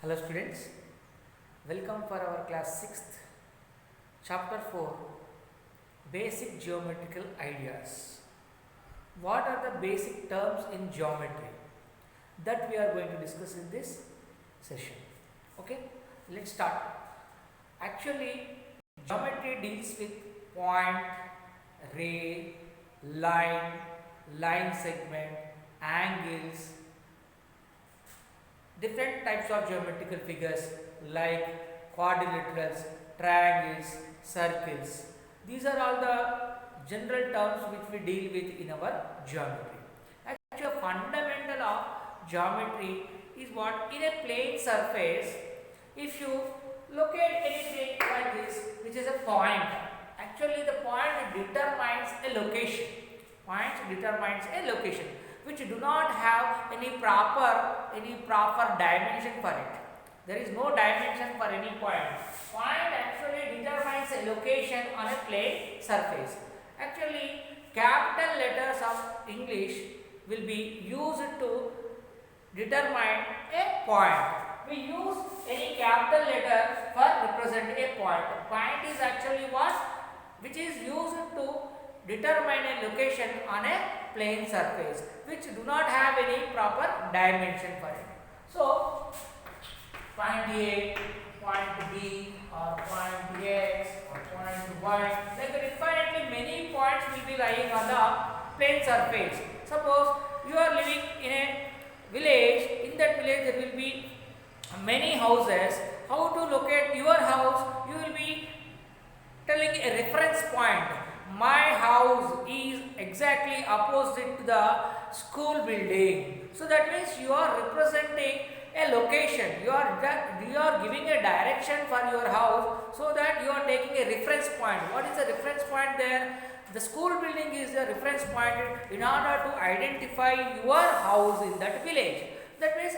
Hello students, welcome for our class 6th, chapter 4, basic geometrical ideas. What are the basic terms in geometry that we are going to discuss in this session? Okay, let's start. Actually, geometry deals with point, ray, line segment, angles, different types of geometrical figures like quadrilaterals, triangles, circles. These are all the general terms which we deal with in our geometry. Actually, a fundamental of geometry is what in a plane surface, if you look at anything like this, which is a point, actually the point determines a location. Point determines a location which do not have any proper dimension for it. There is no dimension for any point. Point actually determines a location on a plane surface. Actually, capital letters of English will be used to determine a point. We use any capital letter for represent a point. Point is actually what? Which is used to determine a location on a plane surface which do not have any proper dimension for it. So, point A, point B or point X or point Y, like infinitely many points will be lying on the plane surface. Suppose you are living in a village, in that village there will be many houses. How to locate your house? You will be telling a reference point. My house is exactly opposite to the school building. So that means you are representing a location. You are giving a direction for your house, so that you are taking a reference point. What is the reference point there? The school building is the reference point in order to identify your house in that village. That means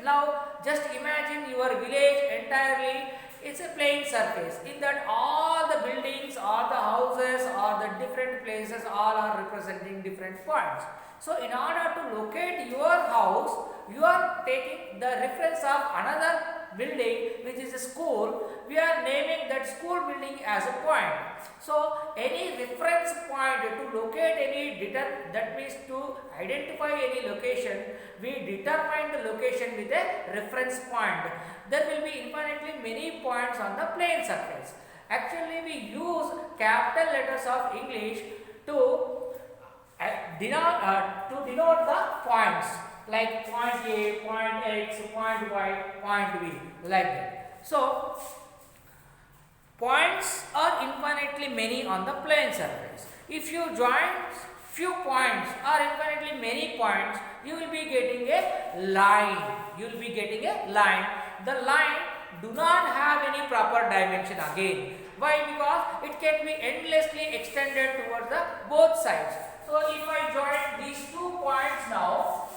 now just imagine your village entirely. It's a plane surface. In that all the buildings, all the houses, all the different places, all are representing different points. So in order to locate your house, you are taking the reference of another building which is a school. We are naming that school building as a point. So any reference point to locate any that means to identify any location, we determine the location with a reference point. There will be infinitely many points on the plane surface. Actually, we use capital letters of English to denote the points like point A, point X, point Y, point B, like that. So, points are infinitely many on the plane surface. If you join few points or infinitely many points, you will be getting a line. You will be getting a line. The line do not have any proper dimension again. Why? Because it can be endlessly extended towards the both sides. So if I join these 2 points now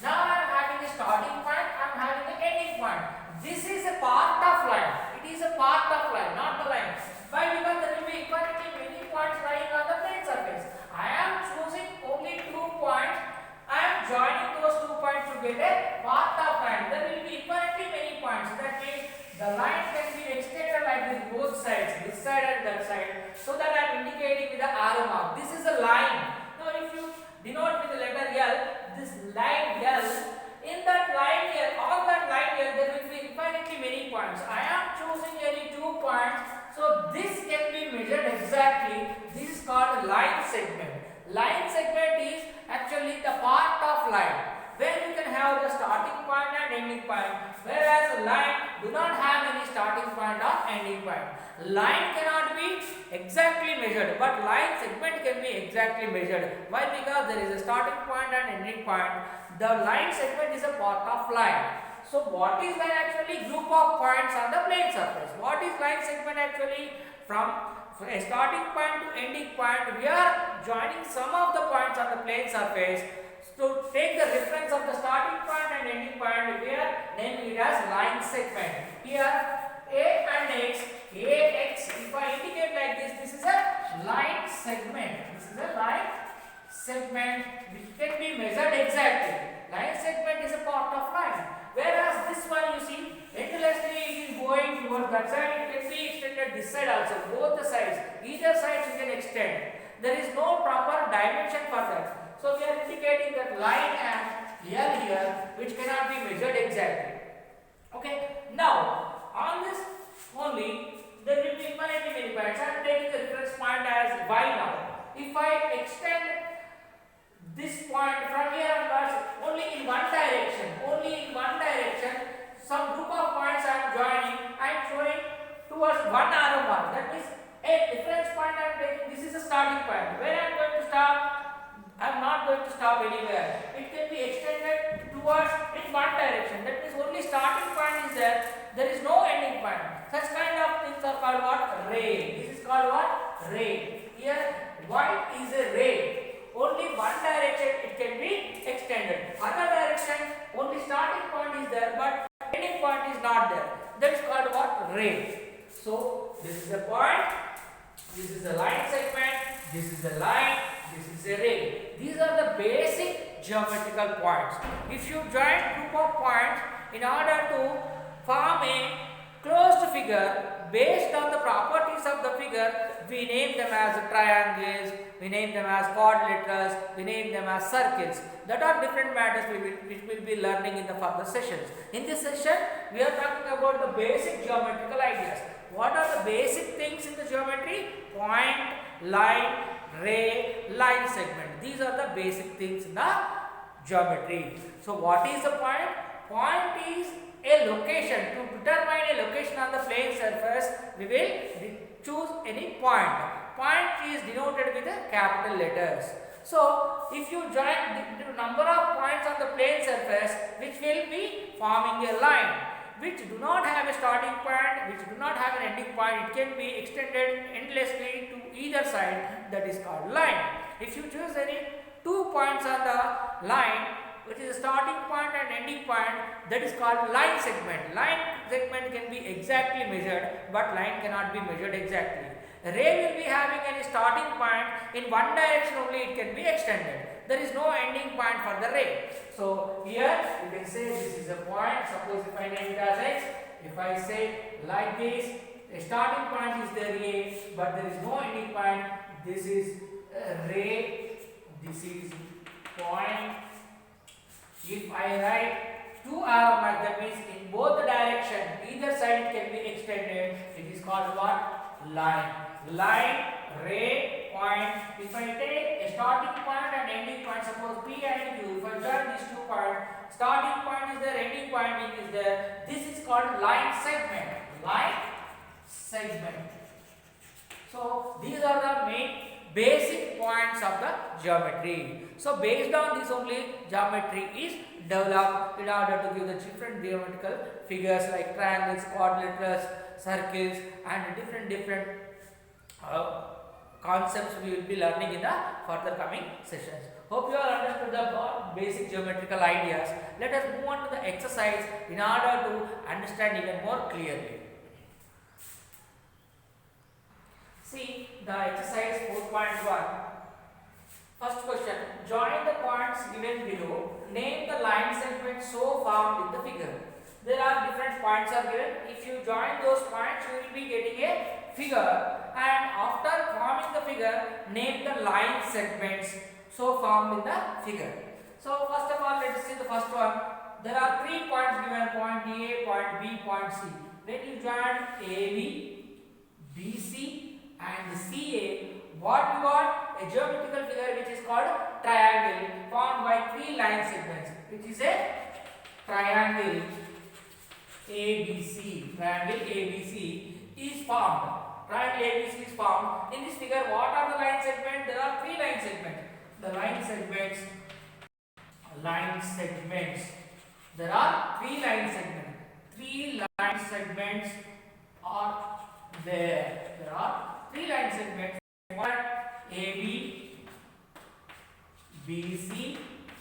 I am having a starting point, I am having an ending point. This is a part of line. It is a part of line, not the line. Why? Because there will be infinitely many points lying on the plane surface. I am choosing only 2 points. I am joining those 2 points to get a part of line. There will be infinitely many points. That means the line can be extended like this, both sides, this side and that side, so that I am indicating with the arrow mark. This is a line. Now if you denote with the letter L, this line L, in that line here, on that line here, there will be infinitely many points. I am choosing only 2 points, so this can be measured exactly. This is called line segment. Line segment is actually the part of line, where you can have the starting point and ending point, whereas line do not have any starting point or ending point. Line cannot be exactly measured, but line segment can be exactly measured. Why? Because there is a starting point and ending point. The line segment is a part of line. So what is line actually? Group of points on the plane surface. What is line segment actually? From a starting point to ending point, we are joining some of the points on the plane surface. To take the reference of the starting point and ending point, we are naming it as line segment. Here A and X, AX, if I indicate like this is a line segment. This is a line segment which can be measured exactly. Line segment is a part of line. Whereas this one you see, from that side, it can be extended this side also. Both the sides, either side you can extend. There is no proper dimension for that. So we are indicating that line and L here, which cannot be measured exactly. Okay. Now on this only there will be infinitely many points. I am taking the reference point as y now. If I extend this point from here onwards only in one direction, some group of points I am joining, I am showing towards one arrow mark. That means a reference point I am taking, this is a starting point. Where I am going to stop? I am not going to stop anywhere. It can be extended towards in one direction. That means only starting point is there. There is no ending point. Such kind of things are called what? Ray. This is called what? Ray. Here y is a ray. Only one direction it can be extended. Other direction only starting point is there, but ending point is not there. That is called what? Ray. So this is a point. This is a line segment. This is a line. This is a ray. These are the basic geometrical points. If you join group of points in order to form a closed figure based on the properties of the figure, we name them as triangles, we name them as quadrilaterals, we name them as circles. That are different matters which we will be learning in the further sessions. In this session, we are talking about the basic geometrical ideas. What are the basic things in the geometry? Point, line, ray, line segment. These are the basic things in the geometry. So what is the point? Point is a location. To determine a location on the plane surface, we will choose any point. Point is denoted with the capital letters. So if you join the number of points on the plane surface, which will be forming a line, which do not have a starting point, which do not have an ending point, it can be extended endlessly to either side, that is called line. If you choose any 2 points on the line, which is a starting point and ending point, that is called line segment. Line segment can be exactly measured, but line cannot be measured exactly. Ray will be having any starting point, in one direction only it can be extended. There is no ending point for the ray. So here you can say this is a point. Suppose if I name it as x, if I say like this, a starting point is the ray, but there is no ending point. This is ray, this is point. If I write 2 arrow mark, that means in both the direction, either side it can be extended. It is called what? Line. Line, ray, point. If I take a starting point and ending point, suppose P and Q, if I join these 2 points, starting point is there, ending point is there. This is called line segment. Line segment. So these are the main basic points of the geometry. So based on this only geometry is developed in order to give the different geometrical figures like triangles, quadrilaterals, circles, and different concepts we will be learning in the further coming sessions. Hope you all understood the basic geometrical ideas. Let us move on to the exercise in order to understand even more clearly. See the exercise 4.1. First question, join the points given below. Name the line segment so formed in the figure. There are different points are given. If you join those points, you will be getting a figure. And after forming the figure, name the line segments so formed in the figure. So first of all, let us see the first one. There are 3 points given: point A, point B, point C. When you join AB, BC, and CA, what you got? A geometrical figure which is called triangle, formed by 3 line segments, which is a triangle ABC. Triangle ABC is formed. Triangle ABC is formed. In this figure, what are the line segments? There are 3 line segments. The line segments. There are 3 line segments. 3 line segments are there. There are 3 line segments. One AB, BC,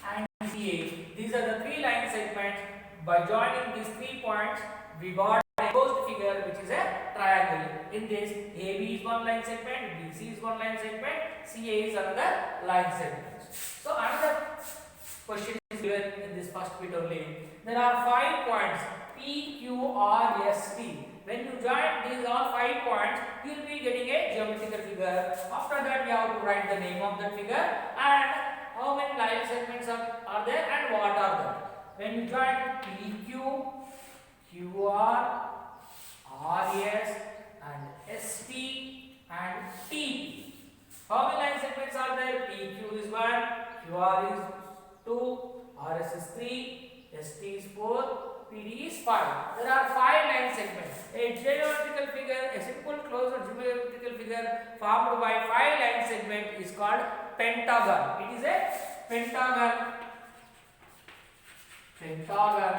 and CA. These are the 3 line segments. By joining these 3 points, we got a closed figure which is a triangle. In this, AB is one line segment, BC is one line segment, CA is another line segment. So another question is given in this first bit only. There are 5 points P, Q, R, S, T. When you join figure. After that we have to write the name of the figure and how many line segments are there and what are they. When you join PQ, QR, RS and ST and TP. How many line segments are there? PQ is 1, QR is 2, RS is 3, ST is 4, PD is 5. There are 5 line segments. A geometrical figure, a simple closed geometrical figure formed by 5 line segments is called pentagon. It is a pentagon. Pentagon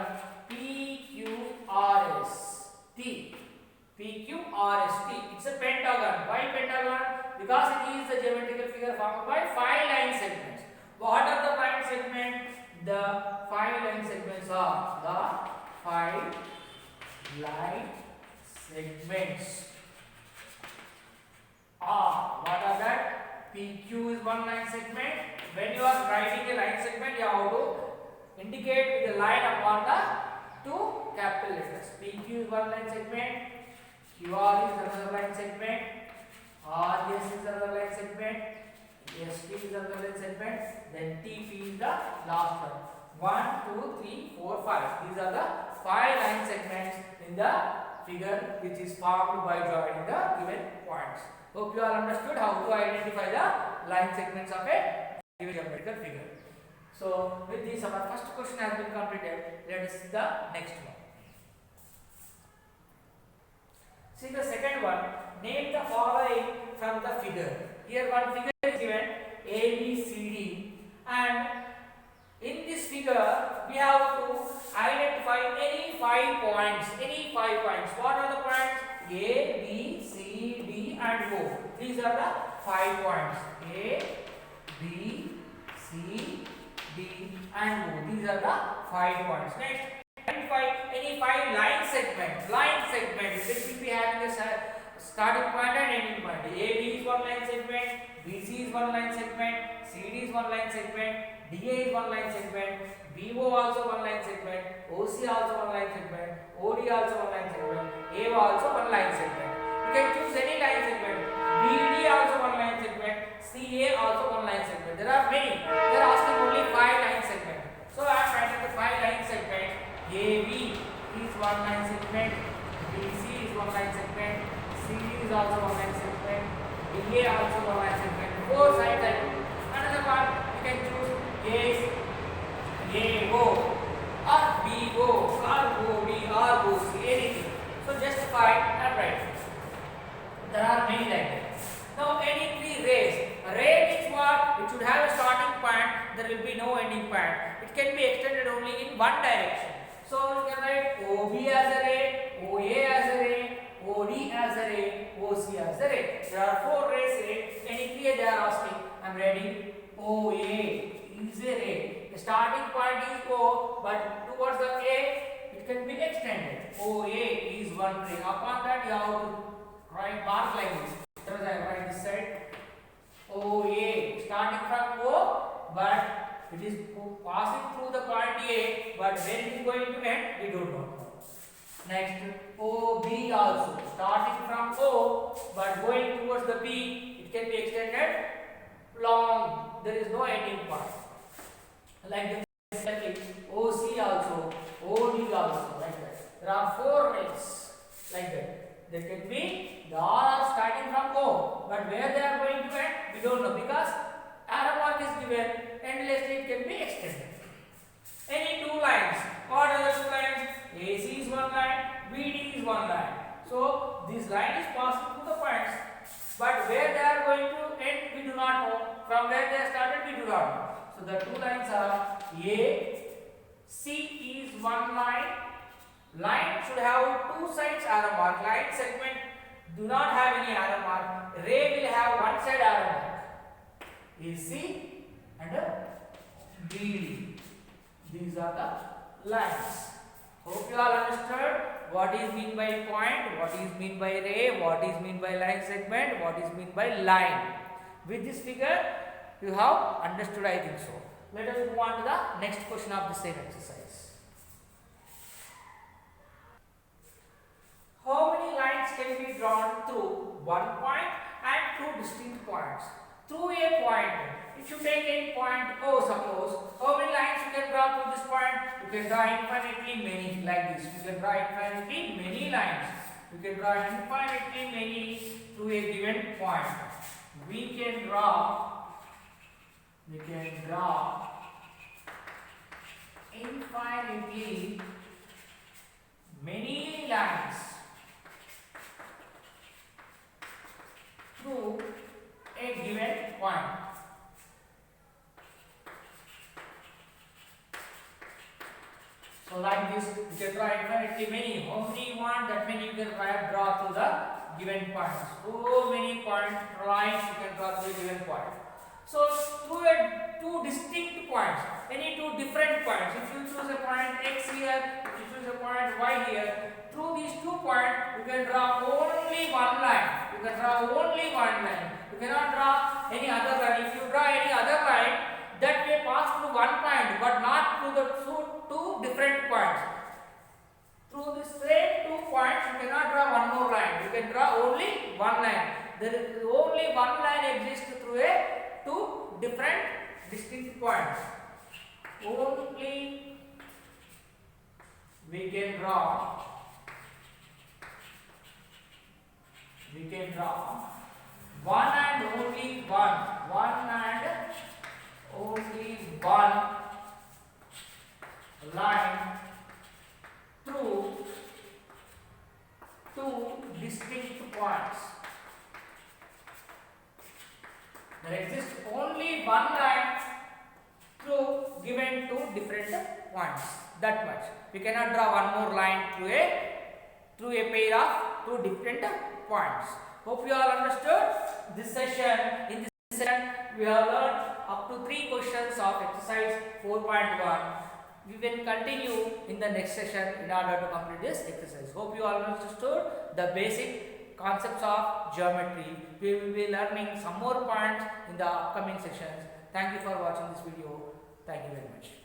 PQRS T. PQRST. It's a pentagon. Why pentagon? Because it is the geometrical figure formed by 5 line segments. What are the 5 segments? The 5 line segments are the 5 line segments. What are that? PQ is 1 line segment. When you are writing a line segment, you have to indicate with the line upon the 2 capital letters. PQ is 1 line segment. QR is another line segment, RS is another line segment, ST is another line segment, then TP is the last one. 1, 2, 3, 4, 5. These are the 5 line segments in the figure which is formed by joining the given points. Hope you all understood how to identify the line segments of a given geometrical figure. So with this our first question has been completed. Let us see the next one. See the second one. Name the following from the figure. Here one figure is given A, B, C, D, and in this figure we have to identify any 5 points. Any 5 points. What are the points? A, B, C, D, and O. These are the 5 points. A, B, C, D, and O. These are the 5 points. Next. Identify any 5 line segments. Line segments. This will be having a starting point and ending point. AB is 1 line segment, BC is 1 line segment, CD is 1 line segment, DA is 1 line segment, BO also 1 line segment, OC also 1 line segment, OD also 1 line segment, AO also 1 line segment. You can choose any line segment. BD also 1 line segment, CA also 1 line segment. There are many. They are asking only 5 line segments. So I am writing the 5 line segments. AB is 1 line segment, BC is 1 line segment, CD is also 1 line segment, DA also 1 line segment. 4 sides I do. Another one you can choose AO or BO or OB or OC, anything. So just 5 and write. There are many like that. Now any 3 rays. A ray means what? It should have a starting point. There will be no ending point. It can be extended only in one direction. So you can write OB as a ray, OA as a ray, OD as a ray, OC as a ray. There are 4 rays. Any 3 they are asking. I am writing OA is a ray. The starting point is O, but towards the A it can be extended. OA is 1 ray. Upon that you have to write mark like this. Suppose I write this side. OA starting from O, but it is passing through the point A, but when it is going to end, we don't know. Next, OB also starting from O, but going towards the B, it can be extended long. There is no ending point. Like this, OC also, OD also, like that. There are 4 rays like that. There can be, they all are starting from O, but where they are going to end, we don't know, because arrow mark is given, endlessly it can be extended. Any 2 lines. What are the 2 lines? AC is 1 line, BD is 1 line. So this line is passing through the points, but where they are going to end, we do not know. From where they started, we do not know. So the 2 lines are A, C is 1 line. Line should have 2 sides arrow mark. Line segment do not have any arrow mark. Ray will have 1 side arrow mark. AC and BD. These are the lines. Hope you all understood what is mean by point, what is mean by ray, what is mean by line segment, what is mean by line. With this figure, you have understood, I think so. Let us move on to the next question of the same exercise. How many lines can be drawn through one point and 2 distinct points. Through a point, if you take any point O, suppose, how many lines you can draw through this point? You can draw infinitely many, like this. You can draw infinitely many lines. You can draw infinitely many through a given point. We can draw infinitely many lines through a given point. So like this, you can draw infinitely many. How many you want, that many you can draw through the given points. So many lines you can draw through a given point. So through two distinct points, any two different points. If you choose a point X here, if you choose a point Y here, through these 2 points, you can draw only one line. You can draw only one line. You cannot draw any other line. If you draw any other line, that may pass through one point, but not through the two different points. Through the same 2 points, you cannot draw one more line. You can draw only one line. There is only one line exists through two different distinct points. Only we can draw one and only one line through two distinct points. There exists only one line through given two different points. That much. We cannot draw one more line through a pair of two different points. Hope you all understood this session. In this session, we have learned up to 3 questions of exercise 4.1. We will continue in the next session in order to complete this exercise. Hope you all understood the basic concepts of geometry. We will be learning some more points in the upcoming sessions. Thank you for watching this video. Thank you very much.